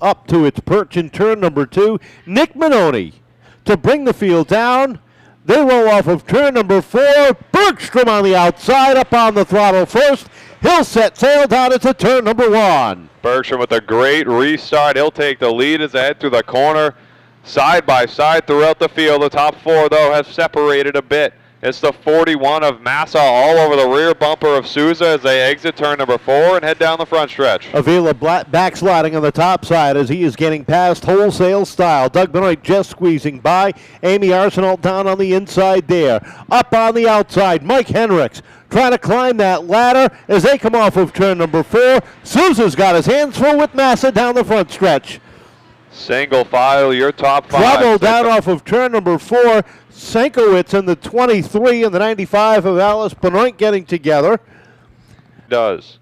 up to its perch in turn number 2. Nick Minoni to bring the field down. They roll off of turn number 4. Bergstrom on the outside, up on the throttle first. He'll set sail down into turn number 1. Bergstrom with a great restart. He'll take the lead as they head through the corner. Side by side throughout the field. The top 4, though, have separated a bit. It's the 41 of Massa all over the rear bumper of Souza as they exit turn number 4 and head down the front stretch. Avila backsliding on the top side as he is getting past wholesale style. Doug Benoit just squeezing by. Amy Arsenal down on the inside there. Up on the outside, Mike Henricks trying to climb that ladder as they come off of turn number 4. Souza's got his hands full with Massa down the front stretch. Single file, your top 5. Trouble down off of turn number 4. Senkowitz in the 23 and the 95 of Alice Benoit getting together. Does.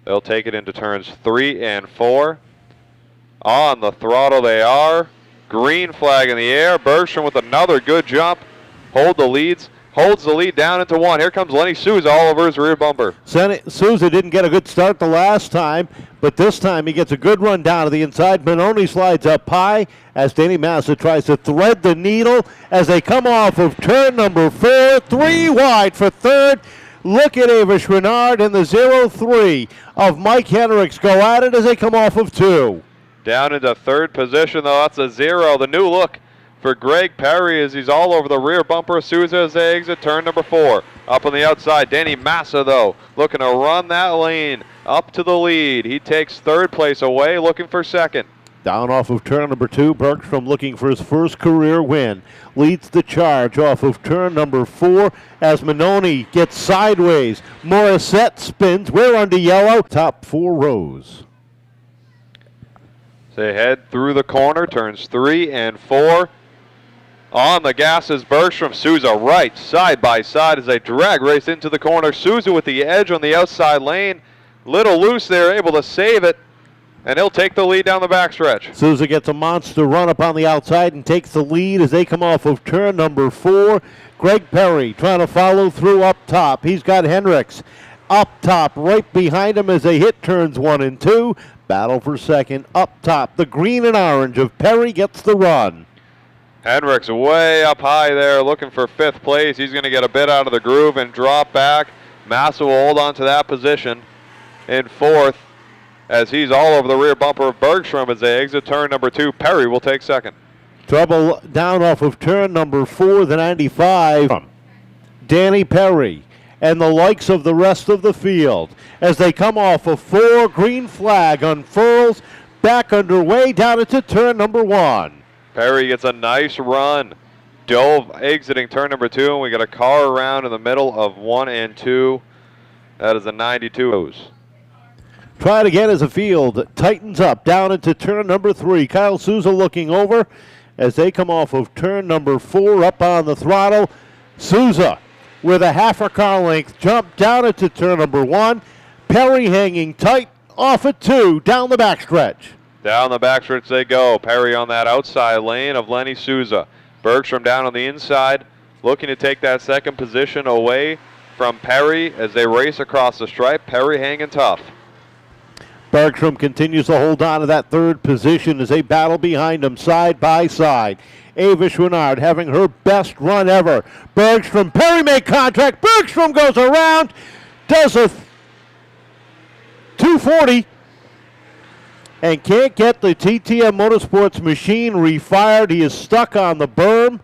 They'll take it into turns 3 and 4. On the throttle they are. Green flag in the air. Bergstrom with another good jump. Holds the lead down into 1. Here comes Lenny Souza all over his rear bumper. Souza didn't get a good start the last time, but this time he gets a good run down to the inside. Benoni slides up high as Danny Massa tries to thread the needle as they come off of turn number 4. 3 wide for third. Look at Avish Renard and the 0-3 of Mike Henricks go at it as they come off of 2. Down into third position, though. That's a 0. The new look for Greg Perry as he's all over the rear bumper of Souza as they exit turn number 4. Up on the outside, Danny Massa, though, looking to run that lane up to the lead. He takes third place away, looking for second. Down off of turn number 2, Bergstrom looking for his first career win. Leads the charge off of turn number 4 as Minoni gets sideways. Morissette spins. We're under yellow. Top 4 rows. They head through the corner, turns 3 and 4. On the gas is Bergstrom. Souza right side by side as they drag race into the corner. Souza with the edge on the outside lane. Little loose there, able to save it. And he'll take the lead down the backstretch. Souza gets a monster run up on the outside and takes the lead as they come off of turn number 4. Greg Perry trying to follow through up top. He's got Henricks up top right behind him as they hit turns 1 and 2. Battle for second up top. The green and orange of Perry gets the run. Henricks way up high there looking for 5th place. He's going to get a bit out of the groove and drop back. Massa will hold on to that position in 4th as he's all over the rear bumper of Bergstrom as they exit turn number 2. Perry will take second. Trouble down off of turn number 4, the 95. Danny Perry and the likes of the rest of the field as they come off of 4. Green flag unfurls. Back underway down into turn number 1. Perry gets a nice run. Dove exiting turn number 2, and we got a car around in the middle of 1 and 2. That is a 92. Try it again as the field tightens up down into turn number 3. Kyle Souza looking over as they come off of turn number 4 up on the throttle. Souza with a half a car length jump down into turn number 1. Perry hanging tight off at 2 down the backstretch. Down the backstretch they go. Perry on that outside lane of Lenny Souza. Bergstrom down on the inside, looking to take that second position away from Perry as they race across the stripe. Perry hanging tough. Bergstrom continues to hold on to that third position as they battle behind him side by side. Avish Renard having her best run ever. Bergstrom, Perry make contact. Bergstrom goes around, does a 240, and can't get the TTM Motorsports machine refired. He is stuck on the berm,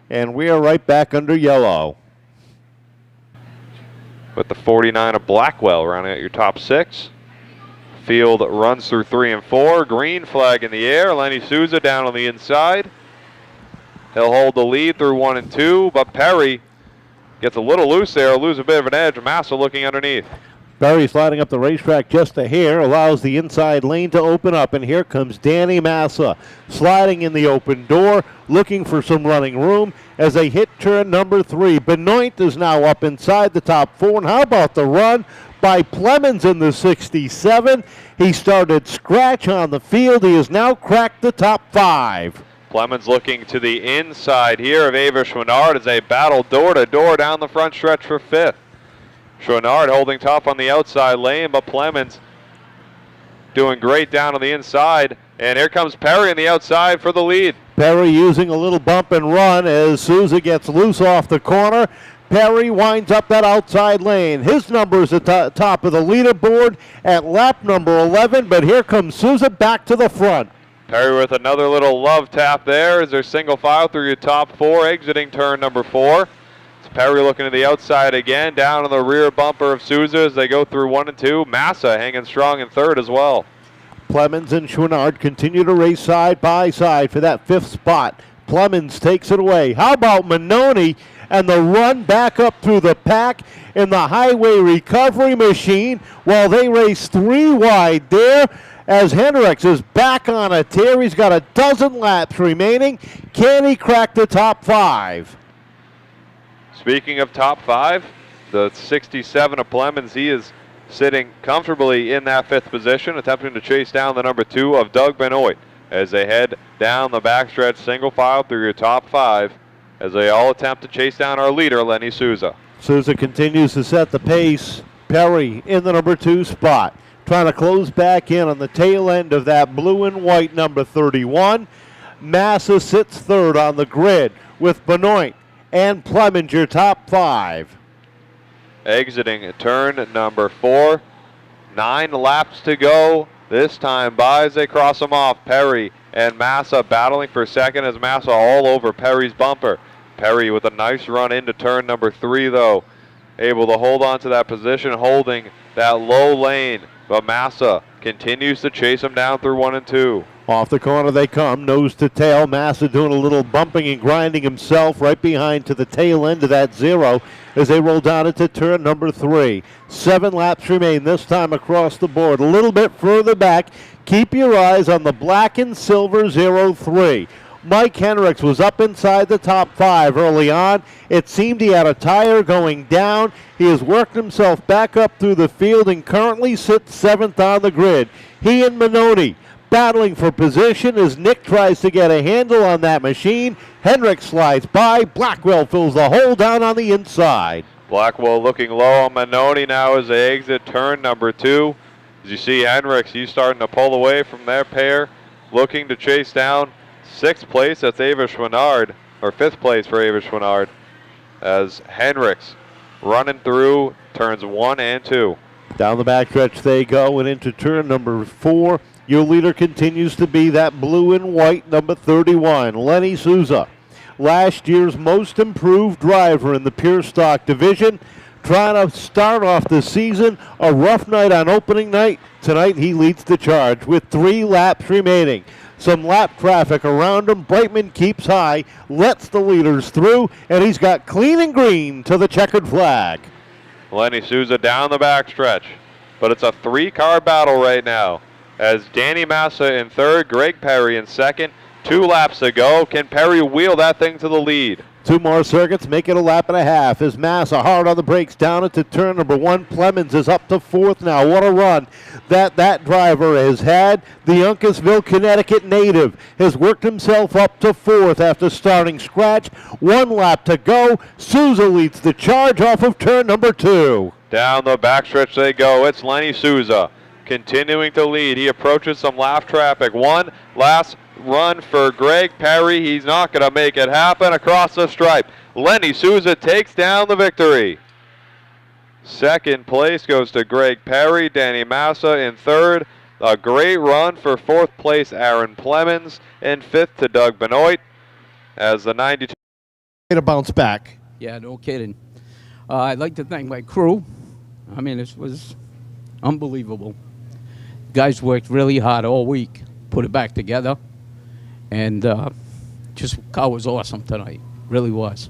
and we are right back under yellow. With the 49 of Blackwell rounding out your top 6. Field runs through 3 and 4. Green flag in the air. Lenny Souza down on the inside. He'll hold the lead through 1 and 2, but Perry gets a little loose there, lose a bit of an edge. Massa looking underneath. Perry sliding up the racetrack just a hair, allows the inside lane to open up, and here comes Danny Massa sliding in the open door, looking for some running room as they hit turn number 3. Benoit is now up inside the top 4, and how about the run by Plemons in the 67? He started scratch on the field. He has now cracked the top 5. Plemons looking to the inside here of Avish Renard as they battle door to door down the front stretch for 5th. Chouinard holding tough on the outside lane, but Plemons doing great down on the inside. And here comes Perry on the outside for the lead. Perry using a little bump and run as Souza gets loose off the corner. Perry winds up that outside lane. His number is at the top of the leaderboard at lap number 11, but here comes Souza back to the front. Perry with another little love tap there as they're single file through your top 4, exiting turn number 4. It's Perry looking to the outside again, down on the rear bumper of Souza as they go through 1 and 2. Massa hanging strong in third as well. Plemons and Chouinard continue to race side by side for that 5th spot. Plemons takes it away. How about Manoni and the run back up through the pack in the highway recovery machine while they race 3 wide there as Hendricks is back on a tear. He's got a dozen laps remaining. Can he crack the top 5? Speaking of top 5, the 67 of Plemons, he is sitting comfortably in that 5th position, attempting to chase down the number 2 of Doug Benoit as they head down the backstretch single file through your top 5 as they all attempt to chase down our leader, Lenny Souza. Souza continues to set the pace. Perry in the number 2 spot, trying to close back in on the tail end of that blue and white number 31. Massa sits 3rd on the grid with Benoit and Plemons your top 5. Exiting turn number 4. 9 laps to go. This time by as they cross them off. Perry and Massa battling for second as Massa all over Perry's bumper. Perry with a nice run into turn number 3 though. Able to hold on to that position, holding that low lane. But Massa continues to chase him down through 1 and 2. Off the corner they come, nose to tail. Massa doing a little bumping and grinding himself right behind to the tail end of that 0 as they roll down into turn number 3. 7 laps remain this time across the board. A little bit further back. Keep your eyes on the black and silver 03. Mike Hendricks was up inside the top 5 early on. It seemed he had a tire going down. He has worked himself back up through the field and currently sits 7th on the grid. He and Manoni battling for position as Nick tries to get a handle on that machine. Hendricks slides by. Blackwell fills the hole down on the inside. Blackwell looking low on Manoni now as they exit turn number 2. As you see Hendricks, he's starting to pull away from their pair, looking to chase down 6th place. That's Ava Chouinard, or 5th place for Ava Chouinard, as Hendricks running through turns 1 and 2. Down the backstretch they go and into turn number 4. Your leader continues to be that blue and white number 31, Lenny Souza. Last year's most improved driver in the pure stock division. Trying to start off the season, a rough night on opening night. Tonight he leads the charge with 3 laps remaining. Some lap traffic around him. Brightman keeps high, lets the leaders through, and he's got clean and green to the checkered flag. Lenny Souza down the backstretch, but it's a 3-car battle right now as Danny Massa in 3rd, Greg Perry in 2nd. 2 laps to go. Can Perry wheel that thing to the lead? 2 more circuits, make it a lap and a half. As Massa hard on the brakes down into turn number 1. Plemons is up to 4th now. What a run that driver has had. The Uncasville, Connecticut native has worked himself up to 4th after starting scratch. 1 lap to go. Souza leads the charge off of turn number 2. Down the backstretch they go. It's Lenny Souza continuing to lead. He approaches some lap traffic. 1 last run for Greg Perry. He's not going to make it happen across the stripe. Lenny Souza takes down the victory. 2nd place goes to Greg Perry. Danny Massa in 3rd. A great run for 4th place Aaron Plemons, and 5th to Doug Benoit as the 92. To bounce back. Yeah, no kidding. I'd like to thank my crew. I mean, this was unbelievable. Guys worked really hard all week, put it back together, and just car was awesome tonight. Really was.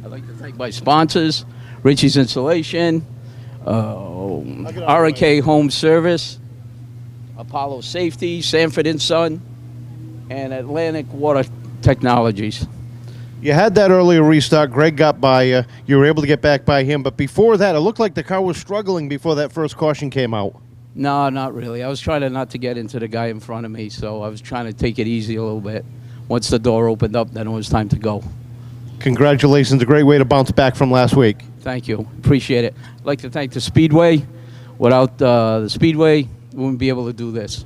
I'd like to thank my sponsors, Richie's Insulation, RK Home Service, Apollo Safety, Sanford & Son, and Atlantic Water Technologies. You had that earlier restart. Greg got by you. You were able to get back by him. But before that, it looked like the car was struggling before that first caution came out. No, not really. I was trying not to get into the guy in front of me, so I was trying to take it easy a little bit. Once the door opened up, then it was time to go. Congratulations. A great way to bounce back from last week. Thank you. Appreciate it. I'd like to thank the Speedway. Without the Speedway, we wouldn't be able to do this.